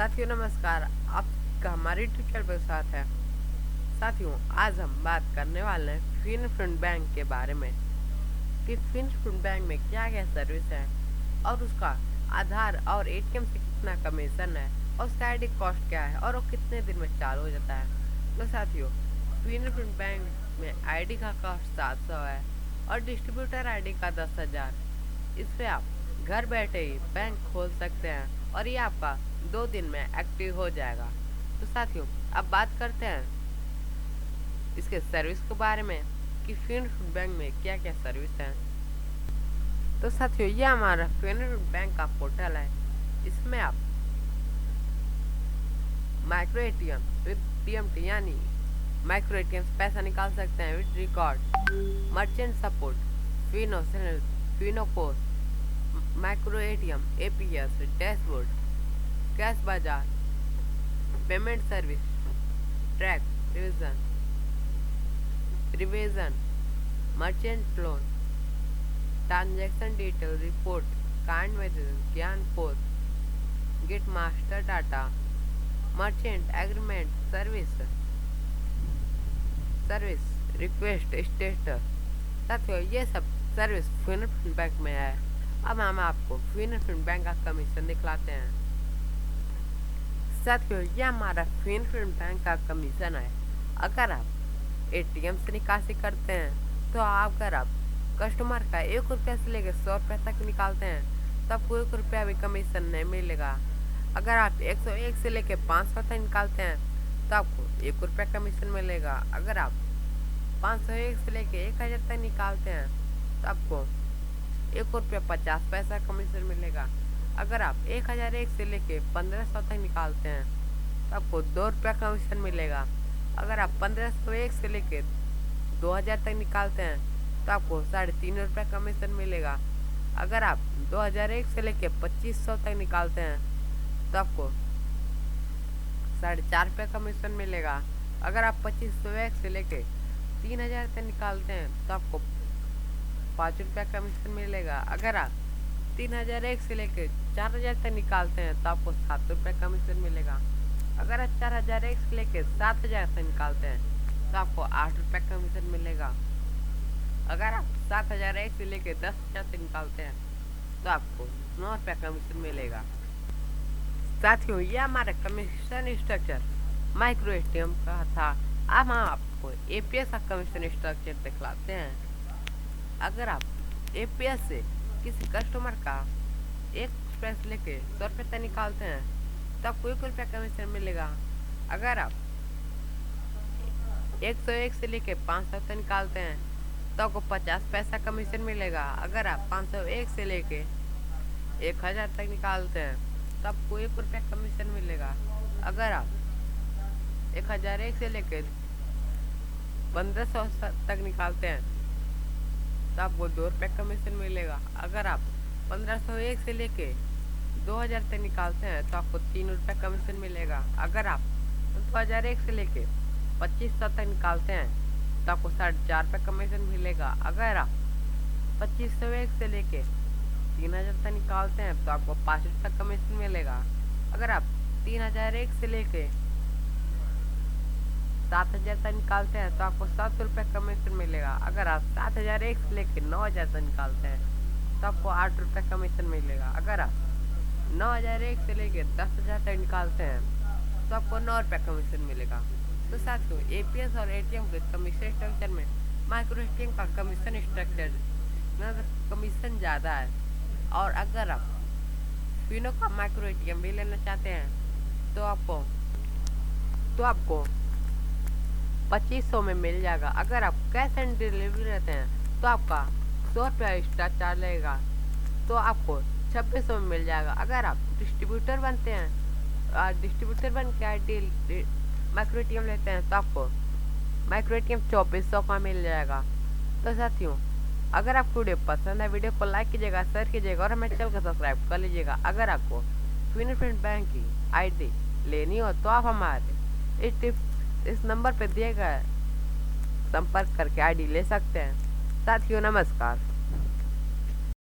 साथियों नमस्कार। आपका हमारे यूट्यूब चैनल पर साथ है। साथियों आज हम बात करने वाले हैं फिनफिन बैंक के बारे में कि फिनफिन बैंक में क्या क्या सर्विस है और उसका आधार और एटीएम से कितना कमीशन है और उसका आईडी कॉस्ट क्या है और वो कितने दिन में चालू हो जाता है। तो साथियों फिनफिन बैंक में आईडी का कॉस्ट 700 है और डिस्ट्रीब्यूटर आईडी का 10,000। इस पे आप घर बैठे ही बैंक खोल सकते हैं और ये आपका 2 दिन में एक्टिव हो जाएगा। तो साथियों अब बात करते हैं इसके सर्विस के बारे में कि फिनफिन बैंक में क्या क्या सर्विस है। तो साथियों ये हमारा फिनफिन बैंक का पोर्टल है। इसमें आप माइक्रो एटीएम विद टीएमटी यानी माइक्रो एटीएम से पैसा निकाल सकते हैं with record, merchant support, Fino Fino post, micro ATM, APS, dashboard, cash bazaar, payment service, track, revision, merchant loan, transaction detail report, kind message, ज्ञान post, get master data, merchant agreement service request status. साथियों ये सब service फिनफिन bank में है। अब हम आपको फिनफिन bank का कमीशन दिखलाते हैं। साथियों ये हमारा फिनफिन बैंक का कमीशन है। अगर आप एटीएम से निकासी करते हैं तो अगर आप कस्टमर का 1 रुपया से लेकर 100 रुपये तक निकालते हैं तो आपको 1 रुपया भी कमीशन नहीं मिलेगा। अगर आप 101 से लेकर 500 तक निकालते हैं तो आपको 1 रुपया कमीशन मिलेगा। अगर आप 501 से लेकर 1000 तक निकालते हैं तो आपको 1 रुपया 50 पैसा कमीशन मिलेगा। अगर आप 1001 से लेके 1500 तक निकालते हैं तो आपको 2 रुपया कमीशन मिलेगा। अगर आप 1501 से लेके 2000 तक निकालते हैं तो आपको 3.5 रुपया कमीशन मिलेगा। अगर आप 2001 से लेके 2500 तक निकालते हैं तो आपको 4.5 रुपया कमीशन मिलेगा। अगर आप 2501 से लेके 3000 तक निकालते हैं तो आपको 5 रुपया कमीशन मिलेगा। अगर आप 3001 से लेकर 4000 तक निकालते हैं तो आपको 7 रुपये कमीशन मिलेगा। अगर आप 4001 से लेकर 7000 तक निकालते हैं तो आपको 8 रुपये कमीशन मिलेगा। अगर आप 7001 से लेकर 10,000 तक निकालते हैं तो आपको 9 रुपये कमीशन मिलेगा। साथियों ये हमारा कमीशन स्ट्रक्चर माइक्रो एटीएम का था। अब हम आपको एपीएस का कमीशन स्ट्रक्चर दिखलाते हैं। अगर आप एपीएस से किसी कस्टमर का 1 रुपया से लेके 100 रुपये तक निकालते हैं तो आपको 1 रुपया कमीशन मिलेगा। अगर आप 101 से लेके 500 तक निकालते हैं तो आपको 50 पैसा कमीशन मिलेगा। अगर आप 501 से लेके 1000 तक निकालते हैं तो आपको 1 रुपया कमीशन मिलेगा। अगर आप 1001 से लेके 1500 तक निकालते हैं तो आपको 2 रुपये कमीशन मिलेगा। अगर आप 1501 से लेके 2000 तक निकालते हैं तो आपको 3 रुपये कमीशन मिलेगा। अगर आप 2001 से लेके 2500 तक निकालते हैं तो आपको 4.5 रुपये कमीशन मिलेगा। अगर आप 2501 से लेके 3000 तक निकालते हैं तो आपको 5 रुपये कमीशन मिलेगा। अगर आप 3001 से लेके 7000 तक निकालते हैं तो आपको 7 रुपये कमीशन मिलेगा। अगर आप 7001 से लेके 9000 तक निकालते हैं तो आपको 8 रुपये कमीशन मिलेगा। अगर आप 9001 से लेके 10,000 तक निकालते हैं तो आपको 9 रुपये कमीशन मिलेगा। तो साथियों एपीएस और एटीएम के कमीशन स्ट्रक्चर में माइक्रो एटीएम का कमीशन स्ट्रक्चर कमीशन ज़्यादा है। और अगर आप फिनो का माइक्रो एटीएम भी लेना चाहते हैं तो आपको 2500 में मिल जाएगा। अगर आप कैश एंड डिलीवरी रहते हैं तो आपका 100 रुपया एक्स्ट्रा चार्ज लगेगा तो आपको 2600 में मिल जाएगा। अगर आप डिस्ट्रीब्यूटर बनते हैं डिस्ट्रीब्यूटर बन के आईडी माइक्रो एटीएम लेते हैं तो आपको माइक्रो एटीएम 2400 का मिल जाएगा। तो साथियों अगर आपको वीडियो पसंद है वीडियो को लाइक कीजिएगा, शेयर कीजिएगा और हमारे चैनल को सब्सक्राइब कर लीजिएगा। अगर आपको फिनफिन बैंक की आईडी लेनी हो तो आप हमारे इस नंबर पर दिए गए संपर्क करके आईडी ले सकते हैं। साथियों नमस्कार।